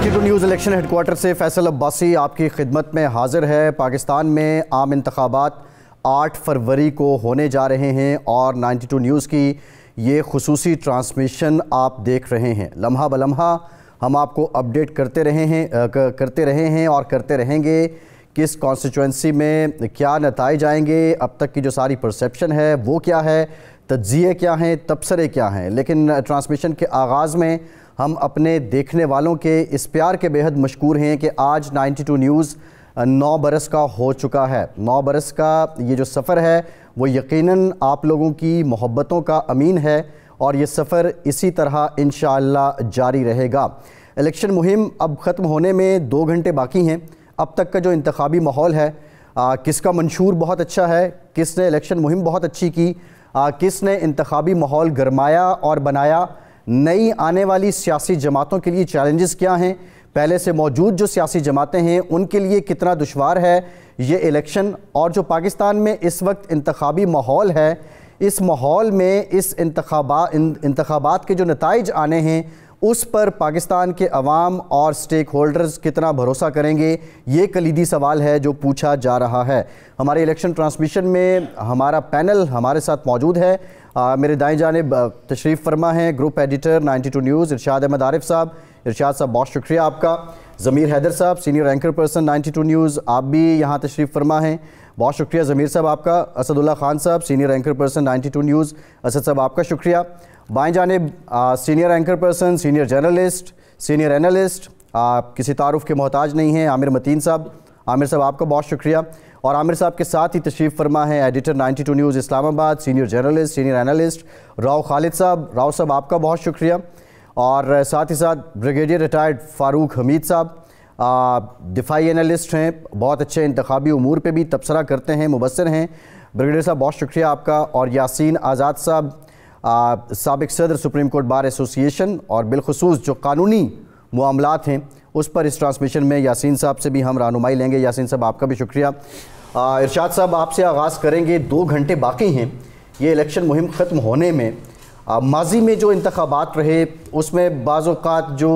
92 news election headquarter से फैसल अब्बासी आपकी खिदमत में हाजिर है। पाकिस्तान में आम इंतखाबात 8 फरवरी को होने जा रहे हैं और 92 न्यूज़ की ये खुसूसी ट्रांसमिशन आप देख रहे हैं। लम्हा बलम्हा हम आपको अपडेट करते रहे हैं और करते रहेंगे। किस कॉन्स्टिट्यूंसी में क्या नताइज आएंगे, अब तक की जो सारी परसेप्शन है वो क्या है, तज्ज़िये क्या हैं, तबसरे क्या हैं। लेकिन ट्रांसमिशन के आगाज़ में हम अपने देखने वालों के इस प्यार के बेहद मशकूर हैं कि आज 92 न्यूज़ 9 बरस का हो चुका है। 9 बरस का ये जो सफ़र है वो यकीनन आप लोगों की मोहब्बतों का अमीन है और ये सफ़र इसी तरह इंशाअल्लाह जारी रहेगा। इलेक्शन मुहिम अब ख़त्म होने में 2 घंटे बाकी हैं। अब तक का जो इंतखाबी माहौल है, किसका मंशूर बहुत अच्छा है, किसने इलेक्शन मुहिम बहुत अच्छी की, किसने इंतखाबी माहौल गरमाया और बनाया, नई आने वाली सियासी जमातों के लिए चैलेंजेस क्या हैं, पहले से मौजूद जो सियासी जमातें हैं उनके लिए कितना दुश्वार है ये इलेक्शन, और जो पाकिस्तान में इस वक्त इंतखाबी माहौल है, इस माहौल में इस इंतखाबात के जो नताइज आने हैं उस पर पाकिस्तान के अवाम और स्टेक होल्डर्स कितना भरोसा करेंगे, ये कलीदी सवाल है जो पूछा जा रहा है। हमारे इलेक्शन ट्रांसमिशन में हमारा पैनल हमारे साथ मौजूद है। मेरे दाएं जानिब तशरीफ़ फरमा हैं ग्रुप एडिटर 92 न्यूज़ इरशाद अहमद आरिफ साहब। इरशाद साहब बहुत शुक्रिया आपका। ज़मीर हैदर साहब सीनियर एंकर पर्सन 92 न्यूज़, आप भी यहाँ तशरीफ़ फरमा हैं, बहुत शुक्रिया ज़मीर साहब आपका। असदुल्ला खान साहब senior anchor person 92 news, Asad साहब आपका शुक्रिया। बाएं जानिब senior anchor person, senior journalist, senior analyst, आप किसी तारुफ के मोहताज नहीं हैं, आमिर मतीन साहब। आमिर साहब आपका बहुत शुक्रिया। और आमिर साहब के साथ ही तशरीफ़ फरमा है editor 92 news Islamabad, senior journalist, senior analyst Rao Khalid साहब। राव साहब आपका बहुत शुक्रिया। और साथ ही साथ ब्रिगेडियर रिटायर्ड फ़ारूक हमीद साहब, दिफाई एनालिस्ट हैं, बहुत अच्छे इंतखाबी उमूर पे भी तबसरा करते हैं, मुबस्सिर हैं। ब्रिगेडियर साहब बहुत शुक्रिया आपका। और यासीन आज़ाद साहब, साबिक सदर सुप्रीम कोर्ट बार एसोसिएशन, और बिलखुसूस जो कानूनी मामलात हैं उस पर इस ट्रांसमिशन में यासीन साहब से भी हम रहनुमाई लेंगे। यासीन साहब आपका भी शुक्रिया। इरशाद साहब आपसे आगाज़ करेंगे। 2 घंटे बाकी हैं ये इलेक्शन मुहिम ख़त्म होने में। माजी में जो इंतखाबात रहे उसमें बाज़ औक़ात जो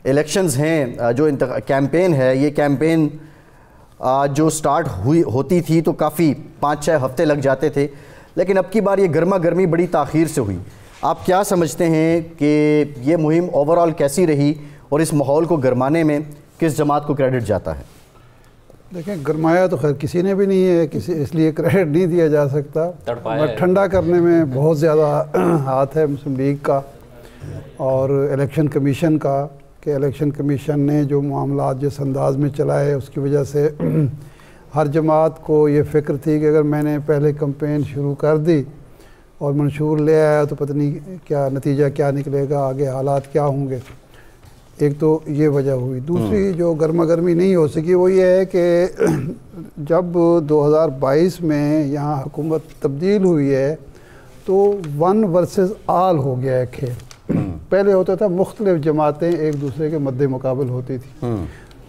इलेक्शंस हैं, जो कैंपेन है, ये कैंपेन जो स्टार्ट होती थी तो काफ़ी 5-6 हफ़्ते लग जाते थे, लेकिन अब की बार ये गर्मा गर्मी बड़ी ताख़ीर से हुई। आप क्या समझते हैं कि ये मुहिम ओवरऑल कैसी रही और इस माहौल को गरमाने में किस जमात को क्रेडिट जाता है? देखें, गरमाया तो खैर किसी ने भी नहीं है, किसी इसलिए क्रेडिट नहीं दिया जा सकता, मगर ठंडा करने में बहुत ज़्यादा हाथ है मुस्लिम लीग का और इलेक्शन कमीशन का, कि इलेक्शन कमीशन ने जो मामलात जिस अंदाज में चलाए उसकी वजह से हर जमात को ये फ़िक्र थी कि अगर मैंने पहले कैंपेन शुरू कर दी और मंशूर ले आया तो पता नहीं क्या नतीजा क्या निकलेगा, आगे हालात क्या होंगे। एक तो ये वजह हुई। दूसरी जो गर्मा गर्मी नहीं हो सकी वो ये है कि जब 2022 में यहाँ हुकूमत तब्दील हुई है तो 1 वर्सेस ऑल हो गया है खेल। पहले होता था मुख्तलिफ जमातें एक दूसरे के मद्दे मुकाबल होती थी,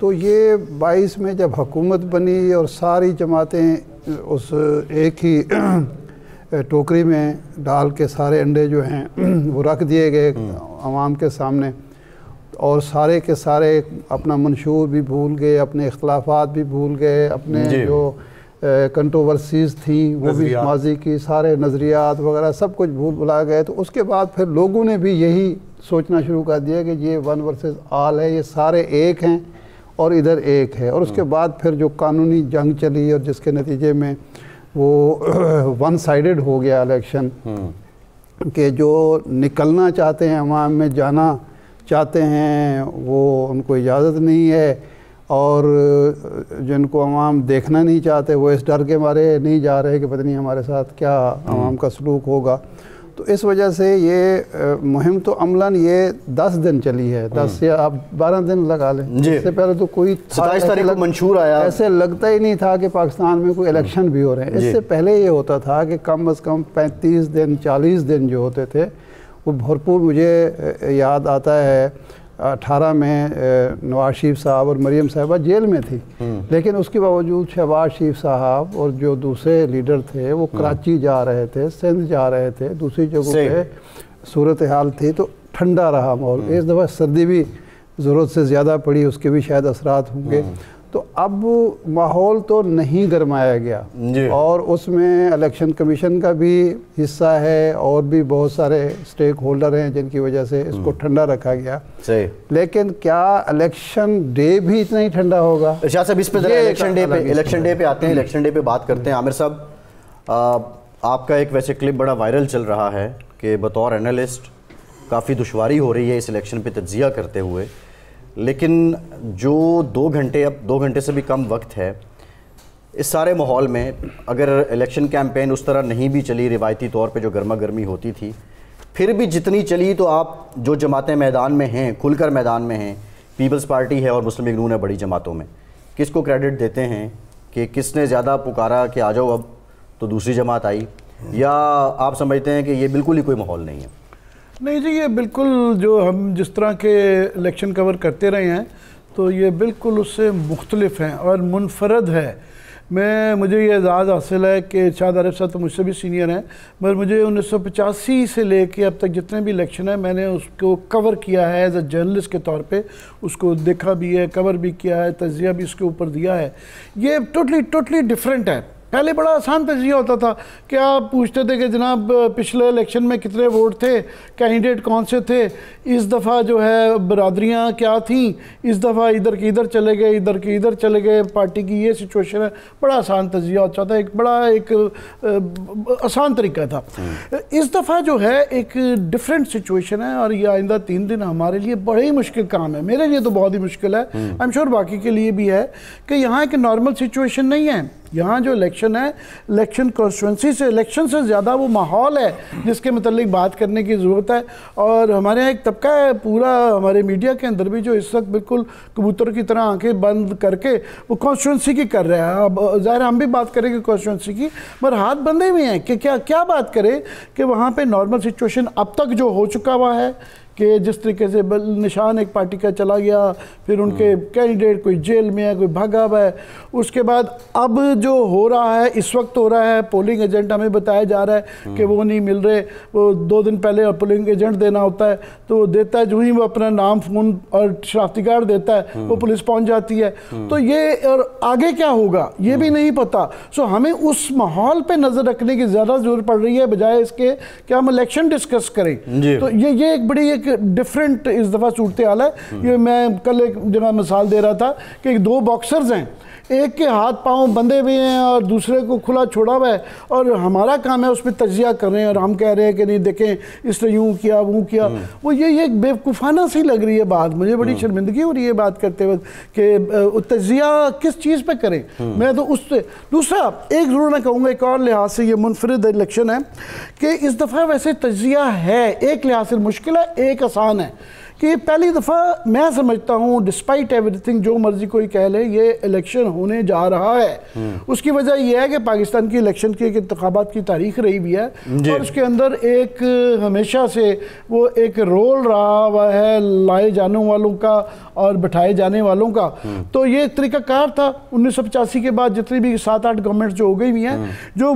तो ये 22 में जब हुकूमत बनी और सारी जमातें उस एक ही टोकरी में डाल के सारे अंडे जो हैं वो रख दिए गए आवाम के सामने, और सारे के सारे अपना मंशूर भी भूल गए, अपने इख्तलाफात भी भूल गए, अपने जो कंट्रोवर्सीज़ थी वो भी माजी की सारे नज़रियात वगैरह सब कुछ भूल भुला गए। तो उसके बाद फिर लोगों ने भी यही सोचना शुरू कर दिया कि ये 1 वर्सेस ऑल है, ये सारे एक हैं और इधर एक है। और उसके बाद फिर जो कानूनी जंग चली और जिसके नतीजे में वो 1 साइडेड हो गया इलेक्शन, कि जो निकलना चाहते हैं अवाम में जाना चाहते हैं वो उनको इजाज़त नहीं है, और जिनको अवाम देखना नहीं चाहते वो इस डर के मारे नहीं जा रहे कि पता नहीं हमारे साथ क्या अवाम का सलूक होगा। तो इस वजह से ये मुहिम तो अमलन ये 10 दिन चली है, 10 या आप 12 दिन लगा लें। इससे पहले तो कोई 27 तारीख को मंशूर आया, ऐसे लगता ही नहीं था कि पाकिस्तान में कोई इलेक्शन भी हो रहे हैं। इससे पहले ये होता था कि कम से कम 35 दिन 40 दिन जो होते थे वो भरपूर। मुझे याद आता है 18 में नवाज शरीफ साहब और मरीम साहिबा जेल में थी, लेकिन उसके बावजूद शहबाज शरीफ साहब और जो दूसरे लीडर थे वो कराची जा रहे थे, सिंध जा रहे थे, दूसरी जगहों पे सूरत हाल थी, तो ठंडा रहा माहौल। इस दफ़ा सर्दी भी ज़रूरत से ज़्यादा पड़ी, उसके भी शायद असरात होंगे। तो अब माहौल तो नहीं गरमाया गया और उसमें इलेक्शन कमीशन का भी हिस्सा है और भी बहुत सारे स्टेक होल्डर हैं जिनकी वजह से इसको ठंडा रखा गया। सही। लेकिन क्या इलेक्शन डे भी इतना ही ठंडा होगा? शाह साहब, इस पे इलेक्शन डे पे आते हैं, इलेक्शन डे पे बात करते हैं। आमिर साहब, आपका एक वैसे क्लिप बड़ा वायरल चल रहा है कि बतौर एनालिस्ट काफ़ी दुश्वारी हो रही है इस इलेक्शन पे तज्जिया करते हुए, लेकिन जो 2 घंटे, अब 2 घंटे से भी कम वक्त है, इस सारे माहौल में अगर इलेक्शन कैंपेन उस तरह नहीं भी चली रिवायती तौर पे जो गर्मा गर्मी होती थी, फिर भी जितनी चली, तो आप जो जमातें मैदान में हैं, खुलकर मैदान में हैं, पीपल्स पार्टी है और मुस्लिम लीग नून है बड़ी जमातों में, किसको क्रेडिट देते हैं कि किसने ज़्यादा पुकारा कि आ जाओ अब तो दूसरी जमात आई, या आप समझते हैं कि ये बिल्कुल ही कोई माहौल नहीं है? नहीं जी, ये बिल्कुल जो हम जिस तरह के इलेक्शन कवर करते रहे हैं तो ये बिल्कुल उससे मुख्तलिफ हैं और मुनफरद है। मुझे ये एजाज़ हासिल है कि शाद आरिफ साहब तो मुझसे भी सीनियर हैं, मगर मुझे 1985 से लेके अब तक जितने भी इलेक्शन हैं मैंने उसको कवर किया है एज अ जर्नलिस्ट के तौर पे, उसको देखा भी है, कवर भी किया है, तज्जिया भी इसके ऊपर दिया है। ये टोटली डिफरेंट है। पहले बड़ा आसान तज्जिया होता था कि आप पूछते थे कि जनाब पिछले इलेक्शन में कितने वोट थे, कैंडिडेट कौन से थे, इस दफ़ा जो है बरादरियाँ क्या थीं, इस दफ़ा इधर के इधर चले गए, इधर के इधर चले गए, पार्टी की ये सिचुएशन है। बड़ा आसान तज्जिया होता था, एक आसान तरीका था। इस दफ़ा जो है एक डिफरेंट सिचुएशन है और ये आइंदा 3 दिन हमारे लिए बड़े ही मुश्किल काम है। मेरे लिए तो बहुत ही मुश्किल है, आई एम श्योर बाकी के लिए भी है, कि यहाँ एक नॉर्मल सिचुएशन नहीं है। यहाँ जो इलेक्शन है, इलेक्शन कॉन्स्टिट्यूंसी से, इलेक्शन से ज़्यादा वो माहौल है जिसके मतलब बात करने की ज़रूरत है। और हमारे यहाँ एक तबका है पूरा हमारे मीडिया के अंदर भी जो इस वक्त बिल्कुल कबूतर की तरह आंखें बंद करके वो कॉन्स्टिट्यूंसी की कर रहा है। अब ज़ाहिर हम भी बात करेंगे कॉन्स्टिट्यूंसी की, मगर हाथ बंधे हुए हैं कि क्या बात करें कि वहाँ पर नॉर्मल सिचुएशन अब तक जो हो चुका हुआ है कि जिस तरीके से निशान एक पार्टी का चला गया, फिर उनके कैंडिडेट कोई जेल में है, कोई भागा हुआ है, उसके बाद अब जो हो रहा है, इस वक्त हो रहा है, पोलिंग एजेंट हमें बताया जा रहा है कि वो नहीं मिल रहे। वो 2 दिन पहले पोलिंग एजेंट देना होता है तो वो देता है, जो ही वो अपना नाम, फ़ोन और शनाख्ती कार्ड देता है वो पुलिस पहुंच जाती है। तो ये और आगे क्या होगा ये भी नहीं पता। सो हमें उस माहौल पर नज़र रखने की ज़्यादा ज़रूरत पड़ रही है बजाय इसके कि हम इलेक्शन डिस्कस करें। तो ये एक बड़ी डिफरेंट इस दफ़ा सूरत हाल है। ये मैं कल एक जगह मिसाल दे रहा था कि 2 बॉक्सर्स हैं, एक के हाथ पांव बंधे हुए हैं और दूसरे को खुला छोड़ा हुआ है, और हमारा काम है उस पर तज्जिया कर रहे हैं और हम कह रहे हैं कि नहीं देखें इसने यूँ किया वो किया। वो ये एक बेवकूफ़ाना सी लग रही है बात, मुझे बड़ी शर्मिंदगी हो रही है बात करते वक्त कि तज्जिया किस चीज़ पे करें। मैं तो उससे दूसरा एक ज़रूर मैं कहूँगा, एक और लिहाज से ये मुनफरिद इलेक्शन है कि इस दफ़ा वैसे तज्जिया है, एक लिहाज से मुश्किल है, एक आसान है। कि पहली दफ़ा मैं समझता हूँ डिस्पाइट एवरीथिंग, जो मर्जी कोई कह ले, ये इलेक्शन होने जा रहा है। उसकी वजह यह है कि पाकिस्तान की इलेक्शन की एक इंतखाबात की तारीख रही भी है और उसके अंदर एक हमेशा से वो एक रोल रहा हुआ है लाए जाने वालों का और बैठाए जाने वालों का। तो ये तरीकाकार था 1985 के बाद जितनी भी 7-8 गवर्नमेंट जो हो गई हुई हैं, जो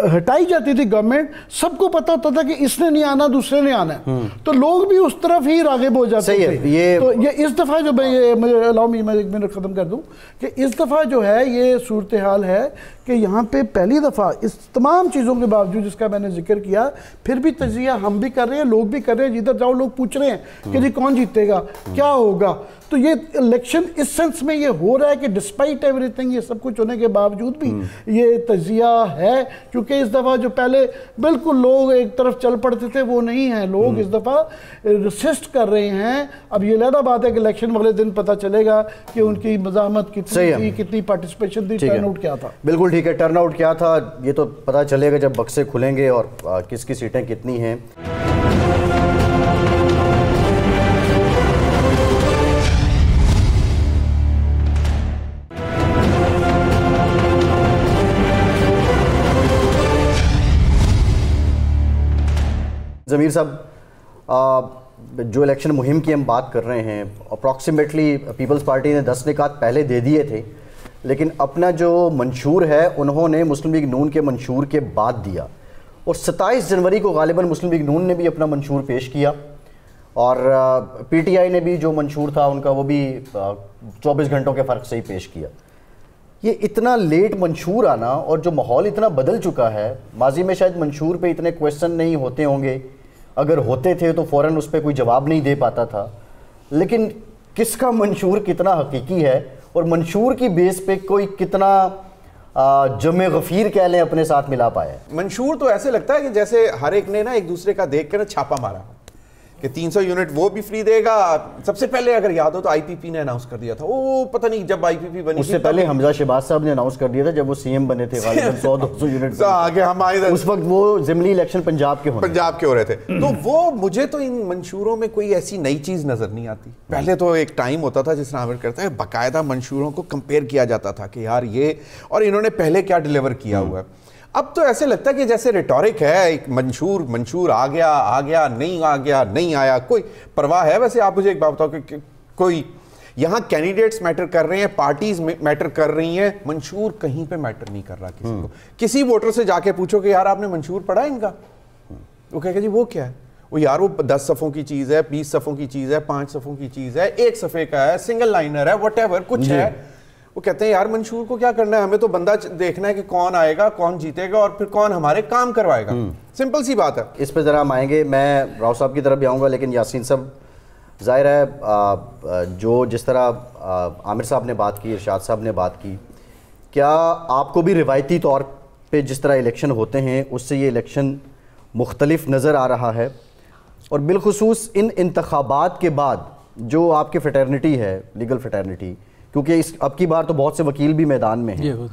हटाई जाती थी गवर्नमेंट, सबको पता होता था कि इसने नहीं आना दूसरे ने आना है, तो लोग भी उस तरफ ही राग़िब हो जाते थे। तो ये इस दफ़ा जो मुझे अलाउ मी मैं 1 मिनट ख़त्म कर दूं कि इस दफ़ा जो है ये सूरत हाल है कि यहाँ पे पहली दफ़ा इस तमाम चीज़ों के बावजूद जिसका मैंने जिक्र किया, फिर भी तजिया हम भी कर रहे हैं, लोग भी कर रहे हैं, जिधर जाओ लोग पूछ रहे हैं कि जी कौन जीतेगा, क्या होगा। तो ये इलेक्शन इस सेंस में ये हो रहा है कि डिस्पाइट एवरीथिंग, ये सब कुछ होने के बावजूद भी ये तजिया है, क्योंकि इस दफ़ा जो पहले बिल्कुल लोग एक तरफ चल पड़ते थे वो नहीं है, लोग इस दफ़ा रेसिस्ट कर रहे हैं। अब ये अलग बात है कि इलेक्शन वाले दिन पता चलेगा कि उनकी मज़ाहमत कितनी थी, कितनी पार्टिसिपेशन थी, टर्नआउट क्या था। बिल्कुल ठीक है, टर्नआउट क्या था ये तो पता चलेगा जब बक्से खुलेंगे और किसकी सीटें कितनी हैं। ज़मीर साहब, जो इलेक्शन मुहिम की हम बात कर रहे हैं, अप्रॉक्सीमेटली पीपल्स पार्टी ने 10 निकात पहले दे दिए थे, लेकिन अपना जो मंशूर है उन्होंने मुस्लिम लीग नून के मंशूर के बाद दिया, और 27 जनवरी को गालिबन मुस्लिम लीग नून ने भी अपना मंशूर पेश किया और पीटीआई ने भी जो मंशूर था उनका वो भी 24 घंटों के फ़र्क से ही पेश किया। ये इतना लेट मंशूर आना और जो माहौल इतना बदल चुका है, माजी में शायद मंशूर पे इतने क्वेश्चन नहीं होते होंगे, अगर होते थे तो फ़ौरन उस पर कोई जवाब नहीं दे पाता था, लेकिन किसका मंशूर कितना हकीकी है और मंशूर की बेस पे कोई कितना जमे गफीर कह लें अपने साथ मिला पाया। मंशूर तो ऐसे लगता है कि जैसे हर एक ने ना एक दूसरे का देख कर छापा मारा कि 300 यूनिट वो भी फ्री देगा। सबसे पहले अगर याद हो तो आईपीपी ने अनाउंस कर दिया था, वो पता नहीं जब आईपीपी बनी उससे पहले हमजा शहबाज साहब ने अनाउंस कर दिया था जब वो सीएम बने थे, 100-200 यूनिट आगे हम आए, उस वक्त वो ज़िमनी इलेक्शन पंजाब के हो रहे थे। तो वो मुझे तो इन मंशूरों में कोई ऐसी नई चीज नजर नहीं आती। पहले तो एक टाइम होता था जिस नाम करता है बाकायदा मंशूरों को कंपेयर किया जाता था कि यार ये और इन्होंने पहले क्या डिलीवर किया हुआ है। अब तो ऐसे लगता है कि जैसे रिटोरिक है, एक मंशूर आ गया नहीं आया, कोई परवाह है? वैसे आप मुझे एक बात बताओ कि कोई यहाँ कैंडिडेट्स मैटर कर रहे हैं, पार्टीज मैटर कर रही हैं, मंशूर कहीं पे मैटर नहीं कर रहा किसी को। किसी वोटर से जाके पूछो कि यार आपने मंशूर पढ़ा इनका, वो कहेगा जी वो क्या है, वो यार वो 10 सफ़ों की चीज़ है, 20 सफ़ों की चीज़ है, 5 सफ़ों की चीज़ है, 1 सफ़े का है, सिंगल लाइनर है, व्हाटएवर कुछ है। वो कहते हैं यार मंशूर को क्या करना है, हमें तो बंदा देखना है कि कौन आएगा, कौन जीतेगा और फिर कौन हमारे काम करवाएगा। सिंपल सी बात है। इस पे ज़रा हम आएंगे, मैं राव साहब की तरफ भी आऊँगा, लेकिन यासीन साहब ज़ाहिर है जो जिस तरह आमिर साहब ने बात की, इरशाद साहब ने बात की, क्या आपको भी रिवायती तौर पे जिस तरह इलेक्शन होते हैं उससे ये इलेक्शन मुख्तलिफ नज़र आ रहा है? और बिलखुसूस इन इंतखाबात के बाद जो आपकी फ्रेटर्निटी है, लीगल फ्रेटर्निटी, क्योंकि इस अब की बार तो बहुत से वकील भी मैदान में हैं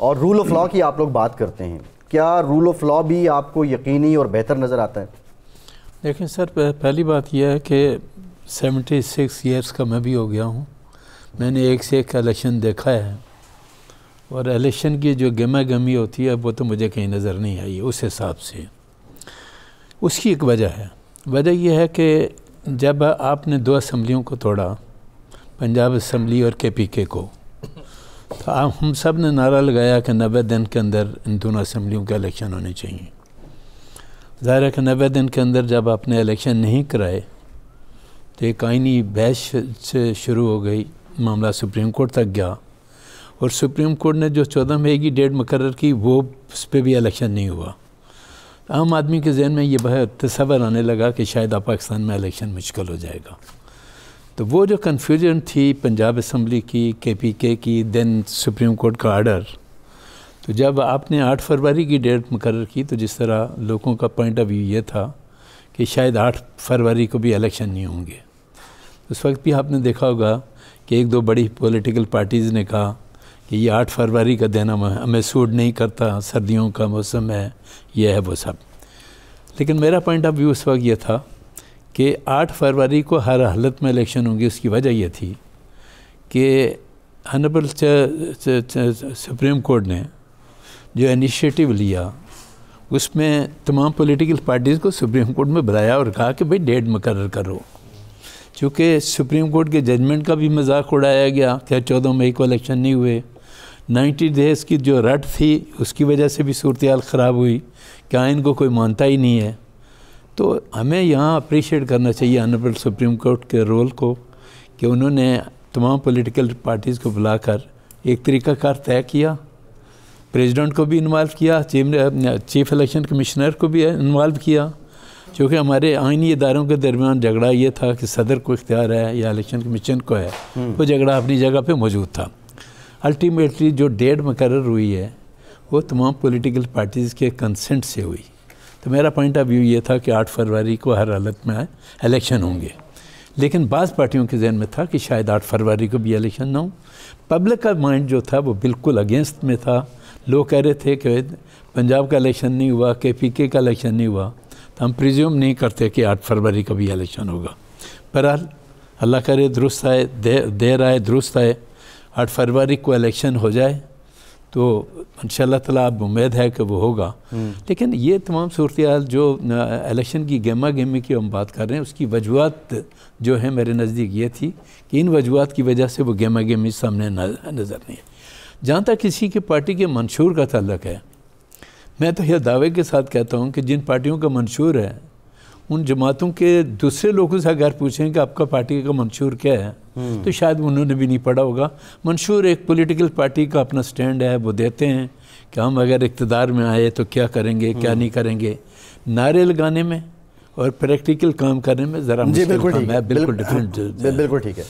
और रूल ऑफ लॉ की आप लोग बात करते हैं, क्या रूल ऑफ लॉ भी आपको यकीनी और बेहतर नज़र आता है? देखिए सर, पहली बात यह है कि 76 ईयर्स का मैं भी हो गया हूँ। मैंने एक से एक इलेक्शन देखा है और इलेक्शन की जो गमा गमी होती है वो तो मुझे कहीं नज़र नहीं आई उस हिसाब से। उसकी एक वजह है, वजह यह है कि जब आपने 2 असम्बलियों को तोड़ा, पंजाब असम्बली और KPK को, तो हम सब ने नारा लगाया कि 90 दिन के अंदर इन दोनों असम्बलियों के इलेक्शन होने चाहिए। ज़ाहिर है कि 90 दिन के अंदर जब आपने इलेक्शन नहीं कराए तो एक आइनी बहस से शुरू हो गई, मामला सुप्रीम कोर्ट तक गया और सुप्रीम कोर्ट ने जो 14 मई की डेट मुकर्रर की वो उस पर भी इलेक्शन नहीं हुआ। आम आदमी के जहन में ये तसव्वुर आने लगा कि शायद पाकिस्तान में इलेक्शन मुश्किल हो जाएगा। तो वो जो कन्फ्यूजन थी पंजाब असम्बली की, KPK की, देन सुप्रीम कोर्ट का आर्डर, तो जब आपने 8 फरवरी की डेट मुकर्रर की तो जिस तरह लोगों का पॉइंट ऑफ व्यू ये था कि शायद 8 फरवरी को भी इलेक्शन नहीं होंगे। उस वक्त भी आपने देखा होगा कि 1-2 बड़ी पॉलिटिकल पार्टीज़ ने कहा कि ये 8 फरवरी का दिन हमें सूट नहीं करता, सर्दियों का मौसम है, ये है वो सब। लेकिन मेरा पॉइंट ऑफ व्यू उस वक्त ये था कि 8 फरवरी को हर हालत में इलेक्शन होंगी। उसकी वजह यह थी कि ऑनरेबल सुप्रीम कोर्ट ने जो इनिशिएटिव लिया उसमें तमाम पॉलिटिकल पार्टीज़ को सुप्रीम कोर्ट में बुलाया और कहा कि भाई डेट मुकर्रर करो। चूँकि सुप्रीम कोर्ट के जजमेंट का भी मजाक उड़ाया गया कि 14 मई को इलेक्शन नहीं हुए, 90 डेज़ की जो रट थी उसकी वजह से भी सूरत हाल ख़राब हुई कि आइन को कोई मानता ही नहीं है। तो हमें यहाँ अप्रिशिएट करना चाहिए ऑनरेबल सुप्रीम कोर्ट के रोल को कि उन्होंने तमाम पॉलिटिकल पार्टीज़ को बुलाकर एक तरीक़ाकार तय किया, प्रेसिडेंट को भी इन्वॉल्व किया, चीफ इलेक्शन कमिश्नर को भी इन्वॉल्व किया। क्योंकि हमारे आइनी इदारों के दरमियान झगड़ा ये था कि सदर को इख्तियार है या इलेक्शन कमीशन को है, वो झगड़ा अपनी जगह पे मौजूद था। अल्टीमेटली जो डेट मुकर्रर हुई है वो तमाम पॉलिटिकल पार्टीज़ के कंसेंट से हुई। तो मेरा पॉइंट ऑफ व्यू ये था कि 8 फरवरी को हर हालत में इलेक्शन होंगे, लेकिन बाज़ पार्टियों के जहन में था कि शायद 8 फरवरी को भी इलेक्शन ना हो। पब्लिक का माइंड जो था वो बिल्कुल अगेंस्ट में था। लोग कह रहे थे कि पंजाब का इलेक्शन नहीं हुआ, KPK का इलेक्शन नहीं हुआ, तो हम प्रिज्यूम नहीं करते कि 8 फरवरी को भी इलेक्शन होगा। बहरहाल अल्लाह करे दुरुस्त आए, देर आए दुरुस्त आए, 8 फरवरी को इलेक्शन हो जाए तो इंशाअल्लाह ताला अब उम्मीद है कि वो होगा। लेकिन ये तमाम सूरत हाल जो इलेक्शन की गेमा गेमी की हम बात कर रहे हैं उसकी वजूहत जो है मेरे नज़दीक ये थी कि इन वजूहत की वजह से वो गेमा गेमी सामने नज़र नहीं है। जहाँ तक किसी की पार्टी के मंशूर का ताल्लुक है, मैं तो यह दावे के साथ कहता हूँ कि जिन पार्टियों का मंशूर है उन जमातों के दूसरे लोगों से अगर पूछें कि आपका पार्टी का मंशूर क्या है, तो शायद उन्होंने भी नहीं पढ़ा होगा। मंशूर एक पॉलिटिकल पार्टी का अपना स्टैंड है, वो देते हैं कि हम अगर इक़्तिदार में आए तो क्या करेंगे, क्या नहीं करेंगे। नारे लगाने में और प्रैक्टिकल काम करने में ज़रा मुश्किल काम है, बिल्कुल डिफरेंट। बिल्कुल ठीक है।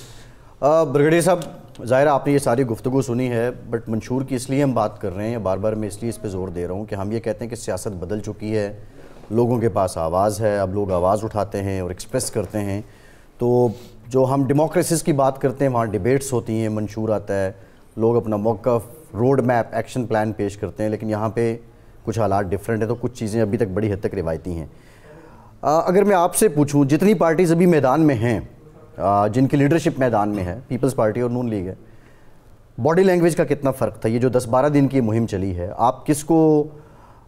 ब्रिगेडियर साहब, ज़ाहिर आपने ये सारी गुफ्तगू सुनी है, बट मंशूर की इसलिए हम बात कर रहे हैं, बार बार मैं इसलिए इस पर ज़ोर दे रहा हूँ कि हम ये कहते हैं कि सियासत बदल चुकी है, लोगों के पास आवाज़ है, अब लोग आवाज़ उठाते हैं और एक्सप्रेस करते हैं। तो जो हम डेमोक्रेसीज़ की बात करते हैं वहाँ डिबेट्स होती हैं, मंशूर आता है, लोग अपना मौक़िफ़, रोड मैप, एक्शन प्लान पेश करते हैं, लेकिन यहाँ पे कुछ हालात डिफरेंट है, तो कुछ चीज़ें अभी तक बड़ी हद तक रिवायती हैं। अगर मैं आपसे पूछूं, जितनी पार्टीज़ अभी मैदान में हैं, जिनकी लीडरशिप मैदान में है, पीपल्स पार्टी और नून लीग है, बॉडी लैंग्वेज का कितना फ़र्क था? ये जो 10-12 दिन की मुहिम चली है, आप किसको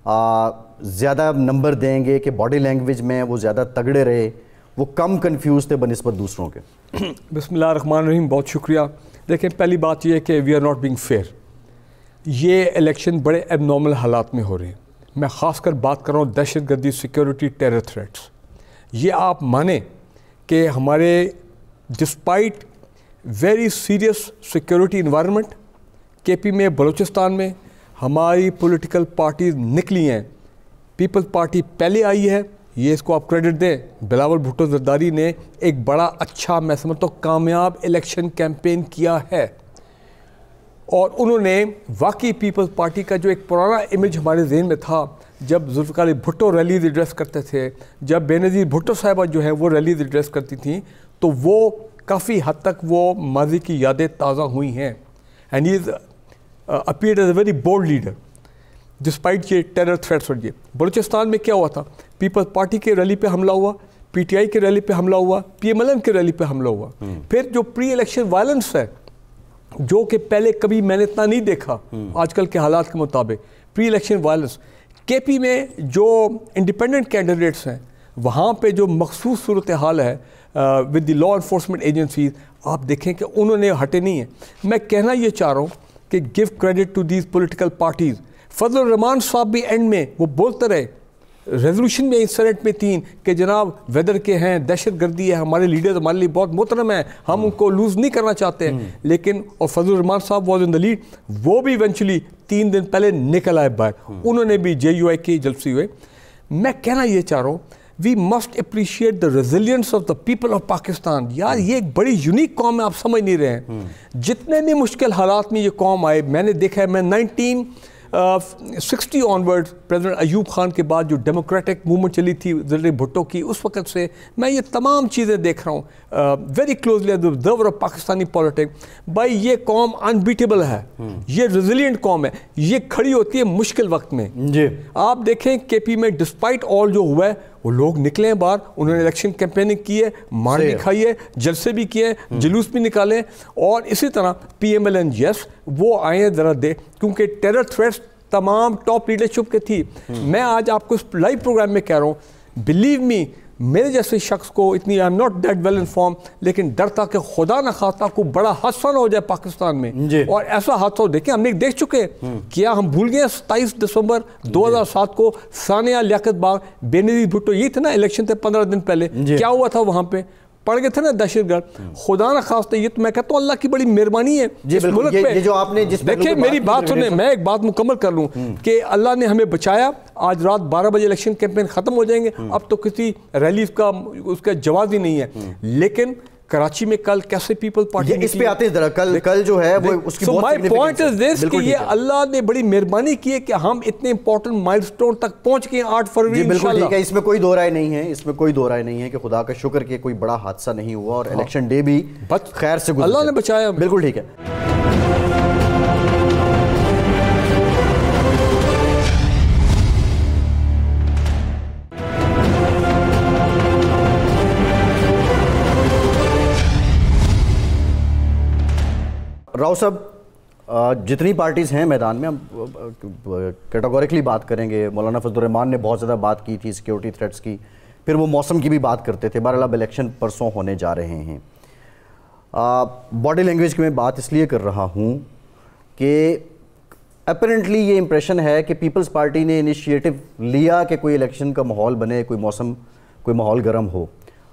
ज़्यादा नंबर देंगे कि बॉडी लैंग्वेज में वो ज़्यादा तगड़े रहे, वो कम कंफ्यूज थे बनिस्बत दूसरों के? बिस्मिल्लाहिर्रहमानिर्रहीम, बहुत शुक्रिया। देखें, पहली बात यह है कि we are not being fair. ये इलेक्शन बड़े एबनॉर्मल हालात में हो रहे हैं। मैं ख़ासकर बात कर रहा हूँ दहशतगर्दी, सिक्योरिटी, टेरर थ्रेट्स। ये आप माने कि हमारे despite very serious security environment, KP में, बलूचिस्तान में हमारी पॉलिटिकल पार्टीज निकली हैं। पीपल्स पार्टी पहले आई है, ये इसको आप क्रेडिट दें। बिलावल भुट्टो जरदारी ने एक बड़ा अच्छा, मैं समझता हूँ, कामयाब इलेक्शन कैंपेन किया है और उन्होंने वाकई पीपल्स पार्टी का जो एक पुराना इमेज हमारे ज़हन में था, जब जुल्फ़िकार अली भुट्टो रैलीज एड्रेस करते थे, जब बेनज़ीर भुट्टो साहिबा जो है वो रैलीज एड्रेस करती थी, तो वो काफ़ी हद तक वो माजी की यादें ताज़ा हुई हैं। And he is appeared as a very bold leader despite ये टेरर थ्रेट्स। और ये बलूचिस्तान में क्या हुआ था, पीपल्स पार्टी के रैली पे हमला हुआ, पीटीआई के रैली पे हमला हुआ, पीएमएलएन के रैली पे हमला हुआ। फिर जो प्री इलेक्शन वायलेंस है, जो कि पहले कभी मैंने इतना नहीं देखा आजकल के हालात के मुताबिक, प्री इलेक्शन वायलेंस। केपी में जो इंडिपेंडेंट कैंडिडेट्स हैं, वहाँ पे जो मखसूस सूरत हाल है with the law enforcement agencies, आप देखें कि उन्होंने हटे नहीं है। मैं कहना ये चाह रहा हूँ कि give credit to these political parties. Fazal Rahman sahab भी एंड में वो बोलते रहे, रेजोल्यूशन में, सेनेट में 3, कि जनाब वेदर के हैं, दहशतगर्दी है, हमारे लीडर्स हमारे लिए बहुत मोहतरम हैं, हम उनको लूज़ नहीं करना चाहते हैं। लेकिन और फजल रहमान साहब वॉज इन द लीड, वो भी इवेंचुअली 3 दिन पहले निकल आए बाहर, उन्होंने भी JUI की जलसी हुए। मैं कहना ये चाह रहा हूँ, we must appreciate the resilience of the people of Pakistan. यार ये एक बड़ी यूनिक कौम है, आप समझ नहीं रहे हैं। जितने भी मुश्किल हालात में ये कौम आए, मैंने देखा है, मैं 1960 ऑनवर्ड प्रेसिडेंट अयूब खान के बाद जो डेमोक्रेटिक मूवमेंट चली थी ज़रदारी भुट्टो की, उस वक़्त से मैं ये तमाम चीज़ें देख रहा हूँ very closely as observer of Pakistani politics. भाई ये कौम अनबीटेबल है, ये रेजिलियंट कौम है, ये खड़ी होती है मुश्किल वक्त में जी। आप देखें केपी में डिस्पाइट ऑल जो हुआ है, वो लोग निकले हैं बाहर, उन्होंने इलेक्शन कैंपेनिंग की है, मार भी खाई है, जलसे भी किए, जुलूस भी निकाले। और इसी तरह PMLN यस वो आए हैं ज़रा दे, क्योंकि टेरर थ्रेट्स तमाम टॉप लीडरशिप के थी। मैं आज आपको इस लाइव प्रोग्राम में कह रहा हूँ, बिलीव मी, मेरे जैसे शख्स को इतनी, I am not that well inform, लेकिन डर था कि खुदा न खास्ता को बड़ा हादसा ना हो जाए पाकिस्तान में। और ऐसा हादसा देखें, हमने देख चुके हैं। क्या हम भूल गए 27 दिसंबर 2007 को सानिया लियाकत बाग, बेनज़ीर भुट्टो, ये थे ना इलेक्शन थे 15 दिन पहले, क्या हुआ था वहाँ पे? पड़ गए थे ना दहशतगर्द। खुदा ना खास्ते, ये तो मैं कहता हूँ अल्लाह की बड़ी मेहरबानी है इस मुल्क पे। ये जो आपने देखिए, मेरी बात सुने, मैं एक बात मुकम्मल कर लूँ कि अल्लाह ने हमें बचाया। आज रात 12 बजे इलेक्शन कैंपेन खत्म हो जाएंगे, अब तो किसी रैली का उसका जवाब ही नहीं है। लेकिन कराची में कल कैसे पीपल्स पार्टी, इस पे आते हैं जरा, कल जो है वो उसकी बहुत माय पॉइंट इज दिस कि ये अल्लाह ने बड़ी मेहरबानी की है कि हम इतने इंपॉर्टेंट माइलस्टोन तक पहुंच गए 8 फरवरी। बिल्कुल ठीक है, इसमें कोई दो राय नहीं है, इसमें कोई दो राय नहीं है कि खुदा का शुक्र कि कोई बड़ा हादसा नहीं हुआ और इलेक्शन डे भी खैर से अल्लाह ने बचाया। बिल्कुल ठीक है। राव साहब, जितनी पार्टीज़ हैं मैदान में, हम कैटेगोरिकली बात करेंगे। मौलाना फजल रहमान ने बहुत ज़्यादा बात की थी सिक्योरिटी थ्रेट्स की, फिर वो मौसम की भी बात करते थे। बहरहाल अब इलेक्शन परसों होने जा रहे हैं। बॉडी लैंग्वेज की मैं बात इसलिए कर रहा हूँ कि अपेरेंटली ये इंप्रेशन है कि पीपल्स पार्टी ने इनिशिएटिव लिया कि कोई इलेक्शन का माहौल बने, कोई मौसम कोई माहौल गर्म हो।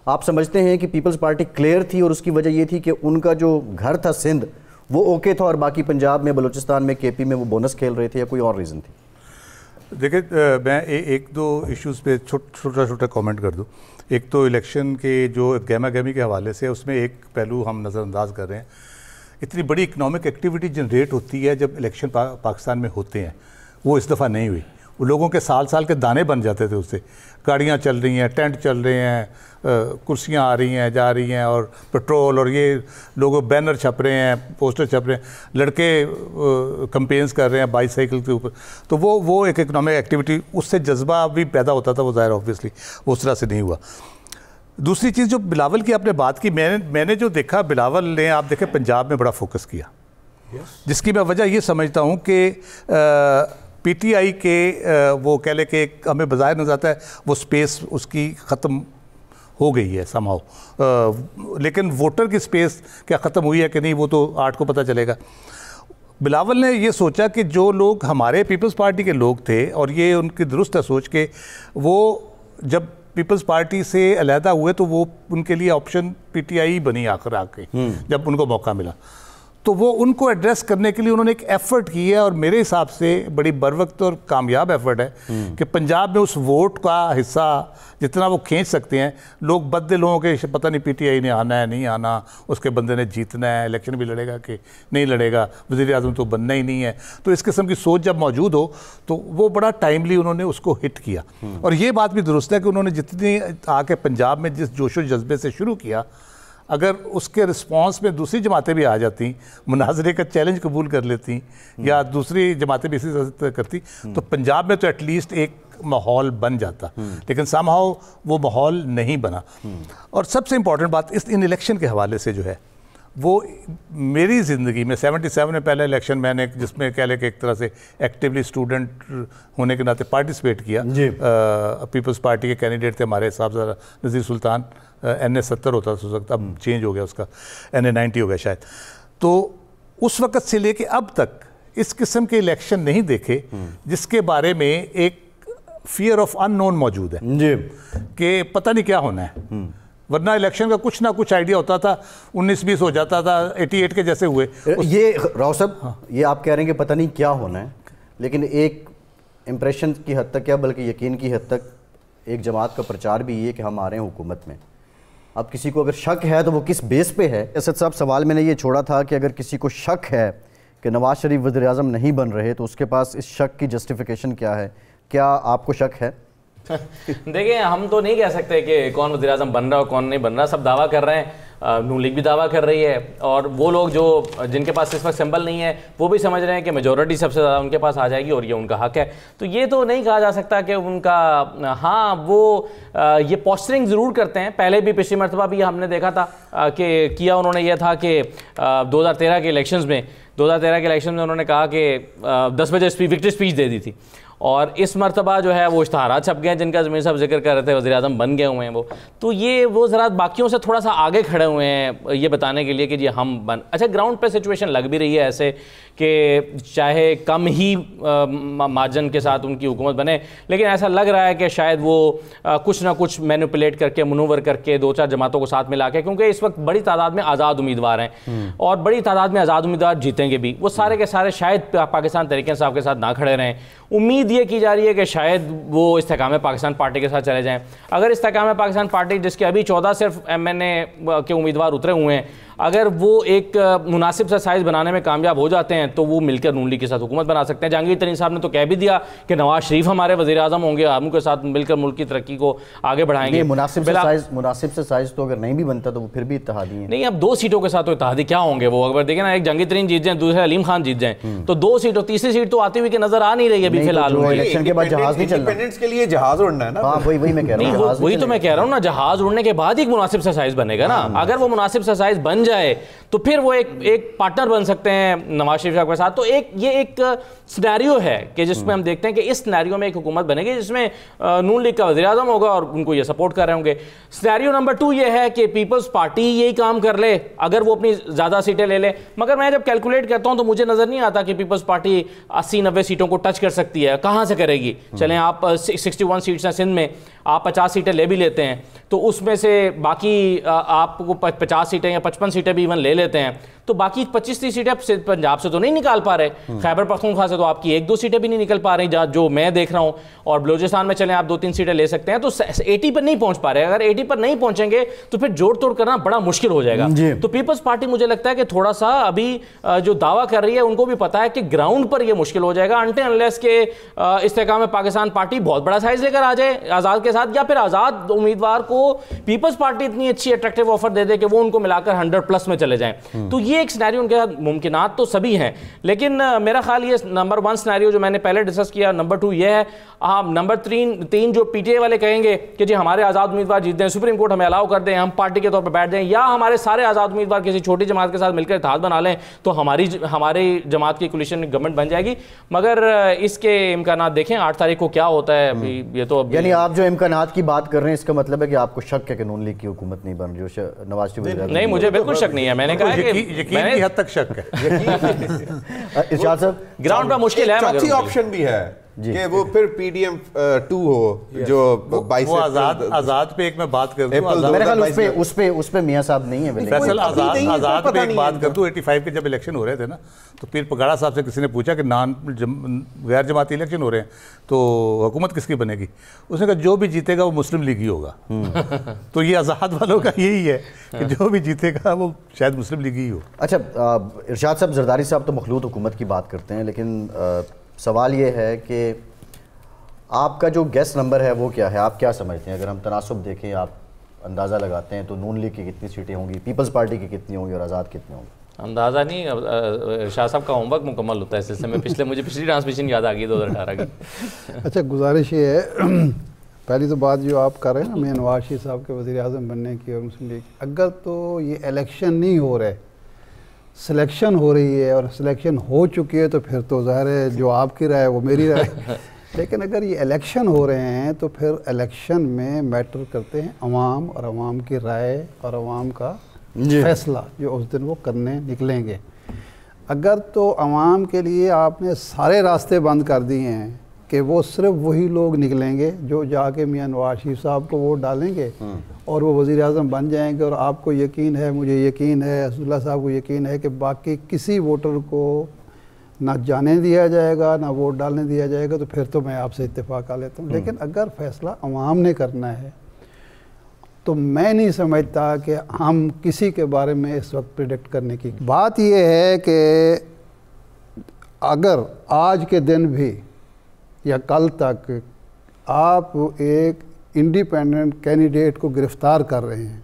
आप समझते हैं कि पीपल्स पार्टी क्लियर थी और उसकी वजह ये थी कि उनका जो घर था सिंध वो ओके था और बाकी पंजाब में, बलूचिस्तान में, KP में वो बोनस खेल रहे थे, या कोई और रीज़न थी? देखिए, मैं एक दो इश्यूज़ पे छोटा छोटा कमेंट कर दूं। एक तो इलेक्शन के जो गहमा गहमी के हवाले से, उसमें एक पहलू हम नज़रअंदाज कर रहे हैं। इतनी बड़ी इकनॉमिक एक्टिविटी जनरेट होती है जब इलेक्शन पाकिस्तान में होते हैं, वो इस दफ़ा नहीं हुई। वो लोगों के साल साल के दाने बन जाते थे उससे। गाड़ियाँ चल रही हैं, टेंट चल रहे हैं, कुर्सियाँ आ रही हैं, जा रही हैं, और पेट्रोल, और ये लोग बैनर छप रहे हैं, पोस्टर छप रहे हैं, लड़के कैंपेन्स कर रहे हैं बाईसाइकिल के ऊपर। तो वो एक इकनॉमिक एक्टिविटी, उससे जज्बा भी पैदा होता था, वो ज़ाहिर ऑब्वियसली वो उस तरह से नहीं हुआ। दूसरी चीज़ जो बिलावल की आपने बात की, मैंने जो देखा, बिलावल ने, आप देखें, पंजाब में बड़ा फोकस किया, जिसकी मैं वजह ये समझता हूँ कि PTI के वो कह ले कि हमें बाज़ाहिर नज़र आता है वो स्पेस उसकी ख़त्म हो गई है समहाउ, लेकिन वोटर की स्पेस क्या ख़त्म हुई है कि नहीं, वो तो 8 को पता चलेगा। बिलावल ने ये सोचा कि जो लोग हमारे पीपल्स पार्टी के लोग थे, और ये उनकी दुरुस्त है सोच के, वो जब पीपल्स पार्टी से अलहदा हुए तो वो उनके लिए ऑप्शन PTI बनी आकर आके, जब उनको मौका मिला, तो वो उनको एड्रेस करने के लिए उन्होंने एक एफ़र्ट की है, और मेरे हिसाब से बड़ी बरवक्त और कामयाब एफ़र्ट है कि पंजाब में उस वोट का हिस्सा जितना वो खींच सकते हैं। लोग बददिल लोगों के, पता नहीं PTI ने आना है, नहीं आना, उसके बंदे ने जीतना है, इलेक्शन भी लड़ेगा कि नहीं लड़ेगा, वज़ीर आज़म तो बनना ही नहीं है। तो इस किस्म की सोच जब मौजूद हो तो वो बड़ा टाइमली उन्होंने उसको हिट किया। और ये बात भी दुरुस्त है कि उन्होंने जितनी आके पंजाब में जिस जोशो जज्बे से शुरू किया, अगर उसके रिस्पांस में दूसरी जमातें भी आ जाती, मुनाजरे का चैलेंज कबूल कर लेती, या दूसरी जमातें भी इसी तरह करती, तो पंजाब में तो एटलीस्ट एक माहौल बन जाता। लेकिन समहाउ वो माहौल नहीं बना। और सबसे इम्पॉर्टेंट बात इन इलेक्शन के हवाले से जो है, वो मेरी ज़िंदगी में 77 में पहला इलेक्शन मैंने, जिसमें कह ले कि एक तरह से एक्टिवली स्टूडेंट होने के नाते पार्टिसिपेट किया। पीपल्स पार्टी के कैंडिडेट थे हमारे साहब नज़ीर सुल्तान, NA 70 होता था उस वक्त, अब चेंज हो गया उसका, NA 90 हो गया शायद। तो उस वक्त से लेके अब तक इस किस्म के इलेक्शन नहीं देखे जिसके बारे में एक फियर ऑफ अननोन मौजूद है जी, कि पता नहीं क्या होना है। वरना इलेक्शन का कुछ ना कुछ आइडिया होता था, 19-20 हो जाता था, 88 के जैसे हुए। ये राव साहब, ये आप कह रहे हैं कि पता नहीं क्या होना है, लेकिन एक इम्प्रेशन की हद तक क्या, बल्कि यकीन की हद तक एक जमात का प्रचार भी ये कि हम आ रहे हैं हुकूमत में। अब किसी को अगर शक है तो वो किस बेस पे है? असद साहब, सवाल मैंने ये छोड़ा था कि अगर किसी को शक है कि नवाज शरीफ वज़ीर आज़म नहीं बन रहे, तो उसके पास इस शक की जस्टिफिकेशन क्या है? क्या आपको शक है? देखिए, हम तो नहीं कह सकते कि कौन वज़ीर आज़म बन रहा हो कौन नहीं बन रहा। सब दावा कर रहे हैं, नून लीग भी दावा कर रही है, और वो लोग जो जिनके पास इस वक्त सिंबल नहीं है वो भी समझ रहे हैं कि मेजॉरिटी सबसे ज़्यादा उनके पास आ जाएगी और ये उनका हक है। तो ये तो नहीं कहा जा सकता कि उनका, हाँ वो ये पोस्टरिंग ज़रूर करते हैं। पहले भी, पिछली मरतबा भी हमने देखा था कि किया उन्होंने ये था कि 2013 के इलेक्शन में उन्होंने कहा कि 10 बजे विक्ट्री स्पीच दे दी थी, और इस मरतबा जो है वो इश्तहारात छप गए हैं जिनका ज़मीर साहब जिक्र कर रहे थे, वज़ीर आज़म बन गए हुए हैं वो। तो ये वो ज़रा बाकियों से थोड़ा सा आगे खड़े हुए हैं ये बताने के लिए कि जी हम बन। अच्छा, ग्राउंड पे सिचुएशन लग भी रही है ऐसे कि चाहे कम ही मार्जिन के साथ उनकी हुकूमत बने, लेकिन ऐसा लग रहा है कि शायद वो कुछ ना कुछ मैनिपुलेट करके, मनूवर करके 2-4 जमातों को साथ मिला के, क्योंकि इस वक्त बड़ी तादाद में आज़ाद उम्मीदवार हैं और बड़ी तादाद में आज़ाद उम्मीदवार जीतेंगे भी, वो सारे के सारे शायद पाकिस्तान तहरीक इंसाफ के साथ ना खड़े रहें। उम्मीद ये की जा रही है कि शायद वो इस्तेकाम पाकिस्तान पार्टी के साथ चले जाएं। अगर इस्तेकाम पाकिस्तान पार्टी, जिसके अभी 14 सिर्फ MNA के उम्मीदवार उतरे हुए हैं, अगर वो एक मुनासिब सा साइज़ बनाने में कामयाब हो जाते हैं तो वो मिलकर नून लीग के साथ हुकूमत बना सकते हैं। जहांगीर तरीन साहब ने तो कह भी दिया कि नवाज शरीफ हमारे वज़ीर आज़म होंगे, हम के साथ मिलकर मुल्क की तरक्की को आगे बढ़ाएंगे। मुनासिब से साइज़ तो अगर नहीं भी बनता तो वो फिर भी इत्तेहादी है। नहीं, अब 2 सीटों के साथ तो इत्तेहादी क्या होंगे वो? अगर देखें ना, एक जहांगीर तरीन जीत जाए, दूसरे अलीम खान जीत जाए, तो 2 सीटों, तीसरी सीट तो आती हुई कि नजर आ नहीं रही अभी फिलहाल। इलेक्शन के बाद जहाज नहीं चलना, इंडिपेंडेंस के लिए जहाज उड़ना है ना। हाँ, वही मैं कह रहा हूँ, वही तो मैं कह रहा हूँ ना, जहाज उड़ने के बाद ही मुनासिब सा साइज़ बनेगा ना। अगर वो मुनासिब सा साइज़ बन जाए तो फिर वो एक पार्टनर बन सकते हैं नवाज शरीफ साहब के साथ। तो ये एक सिनेरियो है कि जिसमें हम देखते हैं कि इस सिनेरियो में एक हुकूमत बनेगी जिसमें नून लीग का वज़ीर आज़म होगा और उनको ये सपोर्ट कर रहे होंगे। सिनेरियो नंबर 2 ये है कि पीपल्स पार्टी यही काम कर ले अगर वो अपनी ज़्यादा सीटें ले ले, मगर मैं जब कैलकुलेट करता हूँ तो मुझे नज़र नहीं आता कि पीपल्स पार्टी 80-90 सीटों को टच कर सकती है। कहाँ से करेगी? चलें आप 61 सीट्स हैं सिंध में, आप 50 सीटें ले भी लेते हैं तो उसमें से बाकी आपको 50 सीटें या 55 सीटें भी इवन ले लेते हैं तो बाकी 25-30 सीटें पंजाब से तो नहीं निकाल पा रहे, खैबर पख्तूनख्वा से तो आपकी 1-2 सीटें भी नहीं निकल पा रही जो मैं देख रहा हूँ, और बलूचिस्तान में चलें आप 2-3 सीटें ले सकते हैं। तो 80 पर नहीं पहुँच पा रहे। अगर 80 पर नहीं पहुँचेंगे तो फिर जोड़ तोड़ करना बड़ा मुश्किल हो जाएगा। तो पीपल्स पार्टी मुझे लगता है कि थोड़ा सा अभी जो दावा कर रही है उनको भी पता है कि ग्राउंड पर यह मुश्किल हो जाएगा अनटिल अनलेस के इस्तेकाम पाकिस्तान पार्टी बहुत बड़ा साइज लेकर आ जाए आज़ाद के साथ, या फिर आज़ाद उम्मीदवार को पीपल्स पार्टी इतनी अच्छी अट्रैक्टिव ऑफर दे दे कि वो उनको मिलाकर 100+ में चले जाएं। तो ये एक सिनेरियो उनके साथ मुमकिनात तो सभी हैं, लेकिन मेरा ख्याल ये नंबर 1 सिनेरियो जो मैंने पहले डिस्कस किया, नंबर 2 ये है। हाँ, नंबर 3 जो पीटीआई वाले कहेंगे कि जी हमारे आज़ाद उम्मीदवार जीतते हैं, सुप्रीम कोर्ट हमें अलाउ कर दें, हम पार्टी के तौर पर बैठ जाएं, या हमारे सारे आज़ाद उम्मीदवार किसी छोटी जमात के साथ मिलकर इत्तेहाद बना लें तो हमारी जमात की कोलिशन गवर्नमेंट बन जाएगी। मगर इसके इम्कानात देखें 8 तारीख को क्या होता है। ये तो यानी आप जो इम्कानात की बात कर रहे हैं इसका मतलब है कि आपको शक है कि नून लीग की हुकूमत नहीं बन रही, जो नवाज शरीफ? नहीं, मुझे बिल्कुल शक नहीं है। मैंने कहा कि यकीन की हद तक शक है। इरशाद साहब, ग्राउंड पर मुश्किल है, चौथी ऑप्शन भी है कि वो फिर PDM 2 हो जो 22 आजाद पे एक मैं बात कर दूं, मेरे ख्याल उस पे मियां साहब नहीं है। फैसल आजाद पे एक बात कर दूं, 85 के जब इलेक्शन हो रहे थे ना तो पीर पगाड़ा साहब से किसी ने पूछा कि गैर जमाती इलेक्शन हो रहे हैं तो हुकूमत किसकी बनेगी? उसने कहा जो भी जीतेगा वो मुस्लिम लीग ही होगा। तो ये आज़ाद वालों का यही है कि जो भी जीतेगा वो शायद मुस्लिम लीग ही हो। अच्छा, इरशाद साहब, जरदारी साहब तो मखलूत हुकूमत की बात करते हैं, लेकिन सवाल ये है कि आपका जो गेस नंबर है वो क्या है? आप क्या समझते हैं? अगर हम तनासुब देखें, आप अंदाज़ा लगाते हैं तो नून लीग की कितनी सीटें होंगी, पीपल्स पार्टी की कितनी होंगी और आज़ाद कितनी होंगी? अंदाज़ा नहीं, शाह साहब का होमवर्क मुकम्मल होता है इस सिलसिले में। मुझे पिछली ट्रांसमिशन याद आ गई 2018 की। अच्छा, गुजारिश ये है, पहली तो बात जो आप कर रहे हैं ना मैं नवाज शरीफ साहब के वज़ीर आज़म बनने की और मुस्लिम लीग, अगर तो ये इलेक्शन नहीं हो रहे, सिलेक्शन हो रही है और सिलेक्शन हो चुकी है तो फिर तो ज़ाहिर है जो आपकी राय है वो मेरी राय है। लेकिन अगर ये इलेक्शन हो रहे हैं तो फिर इलेक्शन में मैटर करते हैं अवाम और अवाम की राय और अवाम का फैसला जो उस दिन वो करने निकलेंगे। अगर तो अवाम के लिए आपने सारे रास्ते बंद कर दिए हैं कि वो सिर्फ वही लोग निकलेंगे जो जाके मियां नवाज शरीफ साहब को वोट डालेंगे और वो वज़ीर आज़म बन जाएंगे, और आपको यकीन है, मुझे यकीन है, असदुल्ला साहब को यकीन है कि बाकी किसी वोटर को ना जाने दिया जाएगा ना वोट डालने दिया जाएगा, तो फिर तो मैं आपसे इत्तेफाक कर लेता हूँ। लेकिन अगर फैसला अवाम ने करना है तो मैं नहीं समझता कि हम किसी के बारे में इस वक्त प्रिडिक्ट करने की बात। यह है कि अगर आज के दिन भी या कल तक आप एक इंडिपेंडेंट कैंडिडेट को गिरफ्तार कर रहे हैं,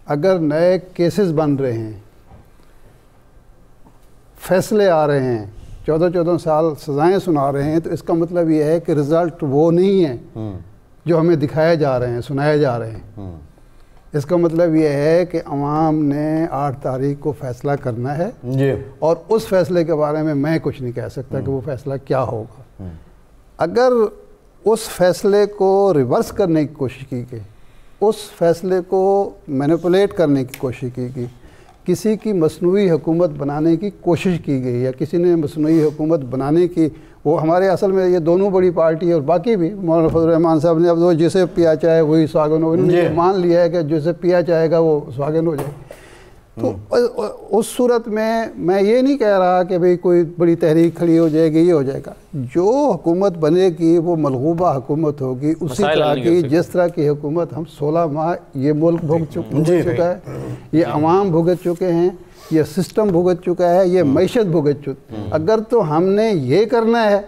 अगर नए केसेस बन रहे हैं, फैसले आ रहे हैं, 14-14 साल सज़ाएं सुना रहे हैं, तो इसका मतलब ये है कि रिज़ल्ट वो नहीं है जो हमें दिखाए जा रहे हैं, सुनाए जा रहे हैं। इसका मतलब ये है कि अवाम ने 8 तारीख को फ़ैसला करना है जी, और उस फैसले के बारे में मैं कुछ नहीं कह सकता कि वो फ़ैसला क्या होगा। अगर उस फैसले को रिवर्स करने की कोशिश की गई, उस फैसले को मैनिपुलेट करने की कोशिश की गई, किसी की मसनूई हुकूमत बनाने की कोशिश की गई, या किसी ने मसनूई हुकूमत बनाने की, वो हमारे असल में ये दोनों बड़ी पार्टी और बाकी भी, मौलाना फजल रहमान साहब ने अब वो जिसे पिया चाहे वही स्वागन हो, इन्होंने मान लिया है कि जिसे पिया चाहेगा वो स्वागन हो जाए। तो उस सूरत में मैं ये नहीं कह रहा कि भाई कोई बड़ी तहरीक खड़ी हो जाएगी, ये हो जाएगा। जो हुकूमत बनेगी वो मलगूबा हुकूमत होगी, उसी तरह की जिस तरह की हुकूमत हम 16 माह ये मुल्क भुगत चुका है, ये अवाम भुगत चुके हैं, ये सिस्टम भुगत चुका है, ये मैशत भुगत चुकी। अगर तो हमने ये करना है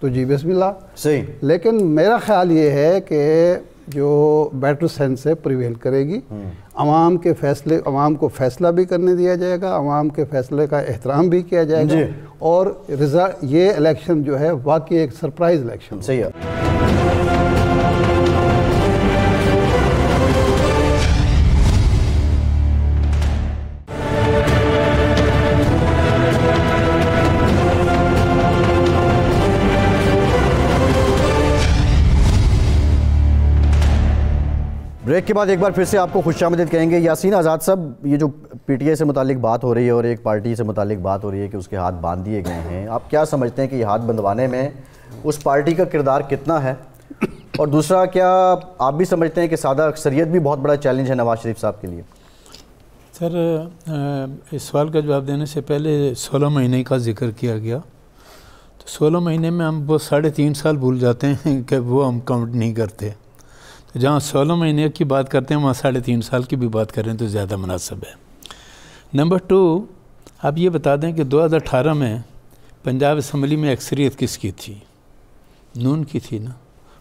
तो जी बिस्मिल्लाह सही। लेकिन मेरा ख्याल ये है कि जो बेटर सेंस से प्रिवेल करेगी, अवाम के फैसले, अवाम को फैसला भी करने दिया जाएगा, अवाम के फैसले का एहतराम भी किया जाएगा, और रिजल्ट ये इलेक्शन जो है वाकई एक सरप्राइज इलेक्शन सही है। ब्रेक के बाद एक बार फिर से आपको खुशामदीद कहेंगे। यासीन आज़ाद साहब, ये जो पीटीआई से मुतालिक बात हो रही है और एक पार्टी से मुतालिक बात हो रही है कि उसके हाथ बांध दिए गए हैं, आप क्या समझते हैं कि ये हाथ बंधवाने में उस पार्टी का किरदार कितना है? और दूसरा, क्या आप भी समझते हैं कि सादा अक्सरियत भी बहुत बड़ा चैलेंज है नवाज शरीफ साहब के लिए? सर, इस सवाल का जवाब देने से पहले 16 महीने का जिक्र किया गया, तो 16 महीने में हम वो 3.5 साल भूल जाते हैं कि वो हम काउंट नहीं करते। तो जहाँ 16 महीने की बात करते हैं वहाँ 3.5 साल की भी बात करें तो ज़्यादा मुनासिब है। नंबर 2, आप ये बता दें कि 2018 में पंजाब असम्बली में अक्सरियत किसकी थी? नून की थी ना।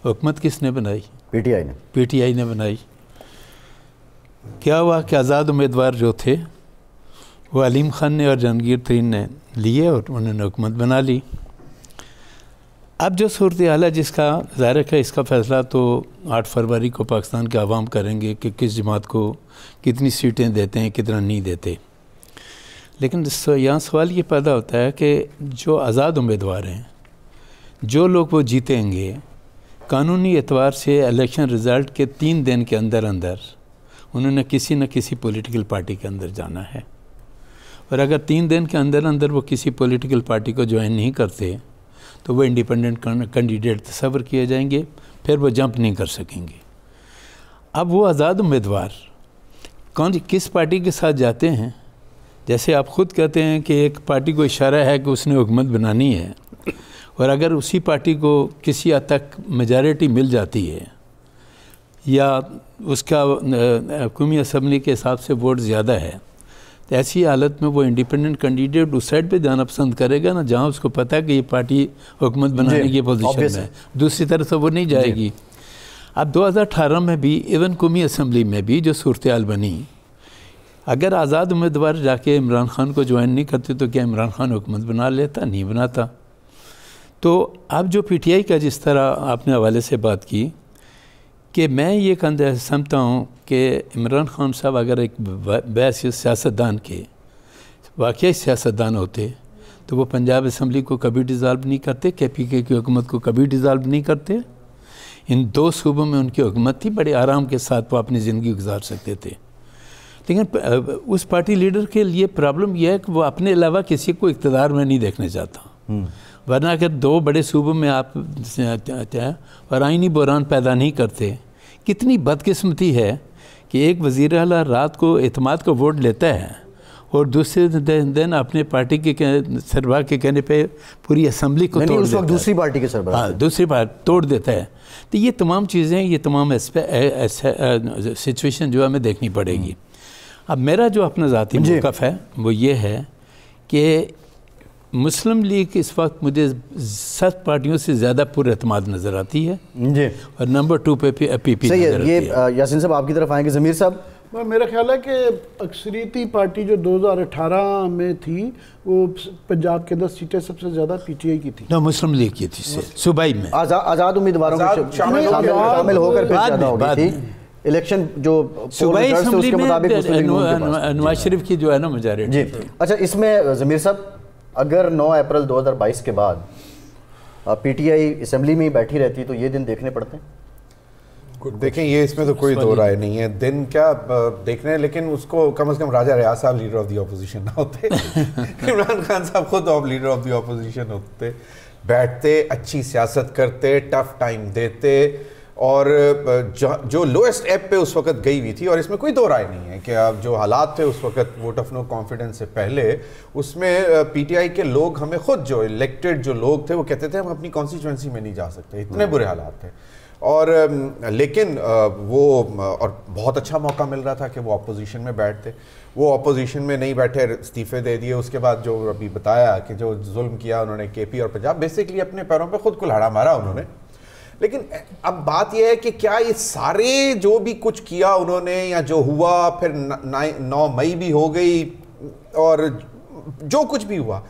हुकूमत किसने बनाई? पीटीआई ने बनाई। क्या हुआ कि आज़ाद उम्मीदवार जो थे वो अलीम खान ने और जहांगीर तरीन ने लिए और उन्होंने हुकूमत बना ली। अब जो सूरत हाल है, जिसका ज़ाहिर है इसका फ़ैसला तो 8 फरवरी को पाकिस्तान के आवाम करेंगे कि किस जमात को कितनी सीटें देते हैं, कितना नहीं देते। लेकिन यहाँ सवाल ये पैदा होता है कि जो आज़ाद उम्मीदवार हैं, जो लोग वो जीतेंगे, कानूनी एतबार से इलेक्शन रिज़ल्ट के 3 दिन के अंदर अंदर उन्होंने किसी न किसी पॉलिटिकल पार्टी के अंदर जाना है। और अगर 3 दिन के अंदर अंदर वो किसी पॉलिटिकल पार्टी को ज्वाइन नहीं करते तो वो इंडिपेंडेंट कैंडिडेट तस्वर किए जाएंगे, फिर वो जंप नहीं कर सकेंगे। अब वो आज़ाद उम्मीदवार किस पार्टी के साथ जाते हैं? जैसे आप ख़ुद कहते हैं कि एक पार्टी को इशारा है कि उसने हुकूमत बनानी है, और अगर उसी पार्टी को किसी हद तक मेजॉरिटी मिल जाती है या उसका कौमी असम्बली के हिसाब से वोट ज़्यादा है, तो ऐसी हालत में वो इंडिपेंडेंट कैंडिडेट उस साइड पे जाना पसंद करेगा ना जहाँ उसको पता है कि ये पार्टी हुकूमत बनाने की पोजीशन में है। दूसरी तरफ तो वो नहीं जाएगी। अब 2018 में भी इवन कौमी असम्बली में भी जो सूरत हाल बनी, अगर आज़ाद उम्मीदवार जाके इमरान खान को ज्वाइन नहीं करते तो क्या इमरान खान हुकूमत बना लेता? नहीं बनाता। तो अब जो पीटीआई का जिस तरह आपने हवाले से बात की कि मैं ये समझता हूँ कि इमरान खान साहब अगर एक वैसे सियासतदान के वाकई सियासतदान होते तो वो पंजाब असम्बली को कभी डिज़ाल्व नहीं करते, KPK की हुकूमत को कभी डिज़ाल्व नहीं करते। इन 2 सूबों में उनकी हुकूमत थी, बड़े आराम के साथ वो अपनी ज़िंदगी गुजार सकते थे। लेकिन उस पार्टी लीडर के लिए प्रॉब्लम यह है कि वो अपने अलावा किसी को इक़्तिदार में नहीं देखना चाहता। वरना अगर 2 बड़े सूबों में आप और आइनी बहरान पैदा नहीं करते, कितनी बदकिस्मती है कि एक वज़ीर आला रात को एतमाद का वोट लेता है और दूसरे दिन अपने पार्टी के सरबराह के कहने पे पूरी असम्बली को तोड़ देता है। दूसरी पार्टी के सरबराह, हाँ, दूसरी पार्टी तोड़ देता है। तो ये तमाम चीज़ें, ये तमाम सिचुएशन जो हमें देखनी पड़ेगी। अब मेरा जो अपना ज़ाती मौक़िफ़ है वो ये है कि मुस्लिम लीग इस वक्त मुझे 7 पार्टियों से ज़्यादा पुरएतमाद नज़र आती है जी, और नंबर 2 पे PPP सही है। ये यासीन साहब आपकी तरफ आएंगे। ज़मीर साहब, मेरा ख्याल है कि अक्सरियती पार्टी जो 2018 में थी वो पंजाब के 10 सीटें सबसे ज़्यादा पीटीआई की थी। ना, मुस्लिम लीग की थी सूबाई में आज़ाद उम्मीदवारों को शामिल होकर ज़्यादा हो गई थी। इलेक्शन जो सूबाई असम्बली में नवाज शरीफ की जो है ना मेजॉरिटी जी। अच्छा, इसमें ज़मीर साहब, अगर 9 अप्रैल 2022 के बाद पीटीआई असम्बली में ही बैठी रहती तो ये दिन देखने पड़ते हैं? देखें, ये इसमें तो कोई दो राय नहीं है, दिन क्या देखने, लेकिन उसको कम से कम राजा रियाज साहब लीडर ऑफ द ऑपोजिशन ना होते इमरान खान साहब खुद लीडर ऑफ द ऑपोजिशन होते, बैठते, अच्छी सियासत करते, टफ टाइम देते, और जो लोएस्ट एप पे उस वक्त गई हुई थी। और इसमें कोई दो राय नहीं है कि अब जो हालात थे उस वक्त वोट ऑफ नो कॉन्फिडेंस से पहले, उसमें पीटीआई के लोग हमें खुद, जो इलेक्टेड जो लोग थे, वो कहते थे हम अपनी कॉन्स्टिट्यूंसी में नहीं जा सकते, इतने बुरे हालात थे। और लेकिन वो और बहुत अच्छा मौका मिल रहा था कि वो अपोजिशन में बैठते। वो अपोजिशन में नहीं बैठे, इस्तीफे दे दिए। उसके बाद जो अभी बताया कि जो जुल्म किया उन्होंने KP और पंजाब, बेसिकली अपने पैरों पे खुद कुल्हाड़ा मारा उन्होंने। लेकिन अब बात यह है कि क्या ये सारे जो भी कुछ किया उन्होंने, या जो हुआ, फिर 9 मई भी हो गई और जो कुछ भी हुआ,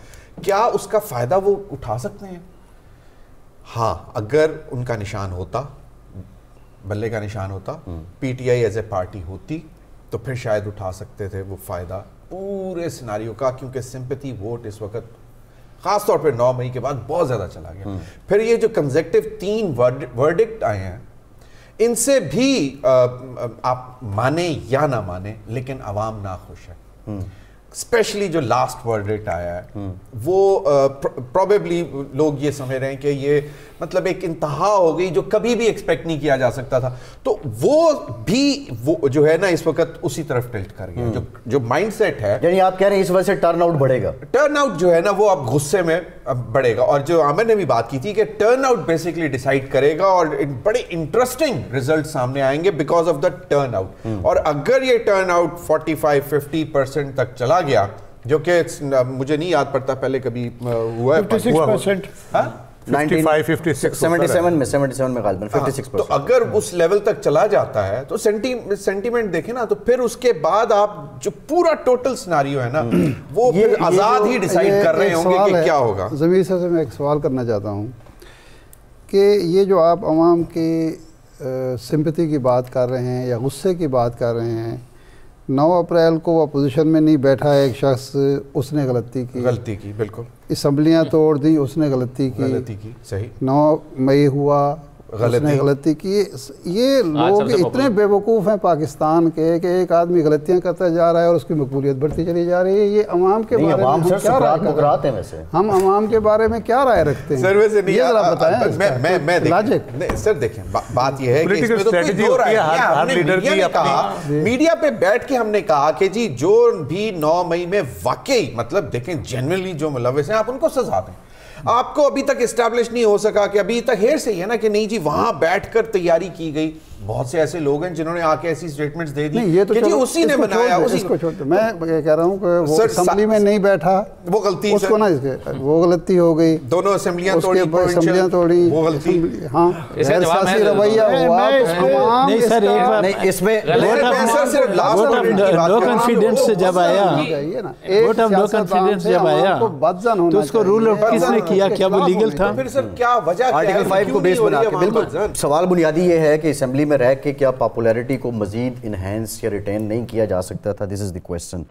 क्या उसका फ़ायदा वो उठा सकते हैं? हाँ, अगर उनका निशान होता, बल्ले का निशान होता, पीटीआई एज ए पार्टी होती, तो फिर शायद उठा सकते थे वो फ़ायदा पूरे सिनारियो का, क्योंकि सिंपैथी वोट इस वक्त खास तौर पे 9 मई के बाद बहुत ज़्यादा चला गया। फिर ये जो कंसेक्टिव 3 वर्डिक्ट आए हैं, इनसे भी आप माने या ना माने, लेकिन अवाम ना खुश है। स्पेशली जो लास्ट वर्डिक्ट आया है वो प्रोबेबली लोग ये समझ रहे हैं कि ये मतलब एक इंतहा हो गई जो कभी भी एक्सपेक्ट नहीं किया जा सकता था। तो वो जो है ना इस वक्त उसी तरफ टिल्ट कर गया। जो माइंडसेट है, यानी आप कह रहे हैं इस वजह से टर्नआउट बढ़ेगा। टर्नआउट जो है ना वो अब गुस्से में अब बढ़ेगा। और जो आमिर ने भी बात की थी कि टर्नआउट बेसिकली डिसाइड करेगा और बड़े इंटरेस्टिंग रिजल्ट सामने आएंगे बिकॉज ऑफ द टर्नआउट। और अगर ये टर्नआउट 45-50% तक चला गया, जो कि मुझे नहीं याद पड़ता पहले कभी हुआ है, 56%। 77 में गालिबन 56%। तो अगर उस लेवल तक चला जाता है तो सेंटीमेंट देखें ना, तो फिर उसके बाद आप जो पूरा टोटल सिनारियो है ना वो फिर आज़ाद ही डिसाइड कर रहे होंगे कि क्या होगा। ज़मीर साहब से मैं एक सवाल करना चाहता हूँ कि ये जो आप अवाम की सिंपैथी की बात कर रहे हैं या गुस्से की बात कर रहे हैं, 9 अप्रैल को अपोजिशन में नहीं बैठा है एक शख्स, उसने गलती की बिल्कुल, असम्बलियाँ तोड़ दी, उसने गलती की सही। 9 मई हुआ, उसने गलती की। ये लोग इतने बेवकूफ़ हैं पाकिस्तान के कि एक आदमी गलतियां करता जा रहा है और उसकी मकबूलियत बढ़ती चली जा रही है। ये अवाम के बारे में हम क्या राय हैं? वैसे हम अवाम के बारे में क्या राय रखते हैं? सर वैसे नहीं बताएं। मैं सर देखें, बात ये है कि इसमें तो कोई दो राय है। मीडिया पे बैठ के हमने कहा कि जी जो भी 9 मई में वाकई मतलब देखें जेन्युइनली जो मुलविस हैं आप उनको सजा दें। आपको अभी तक एस्टैब्लिश नहीं हो सका कि अभी तक हेर से ही है ना कि नहीं जी वहां बैठकर तैयारी की गई। बहुत से ऐसे लोग हैं जिन्होंने आके ऐसी स्टेटमेंट्स दे दी ये तो कि जी उसी ने बनाया, उसको छोड़ दो। मैं कह रहा हूं कि वो असेंबली में नहीं बैठा, वो गलती उसको ना, वो गलती हो गई। दोनों असेंबलियां तोड़ी, वो गलती। हां, सियासी रवैया हुआ। नहीं सर, एक बार नहीं, इसमें नो कॉन्फिडेंस जब आया, वोट ऑफ नो कॉन्फिडेंस जब आया तो उसको रूल आउट किसने किया? क्या वो लीगल था? फिर सर क्या वजह, आर्टिकल 5 को बेस बना के। बिल्कुल, सवाल बुनियादी ये है कि असेंबली में रह के क्या पॉपुलैरिटी को मजीद इनहेंस या रिटेन नहीं किया जा सकता था? This is the question.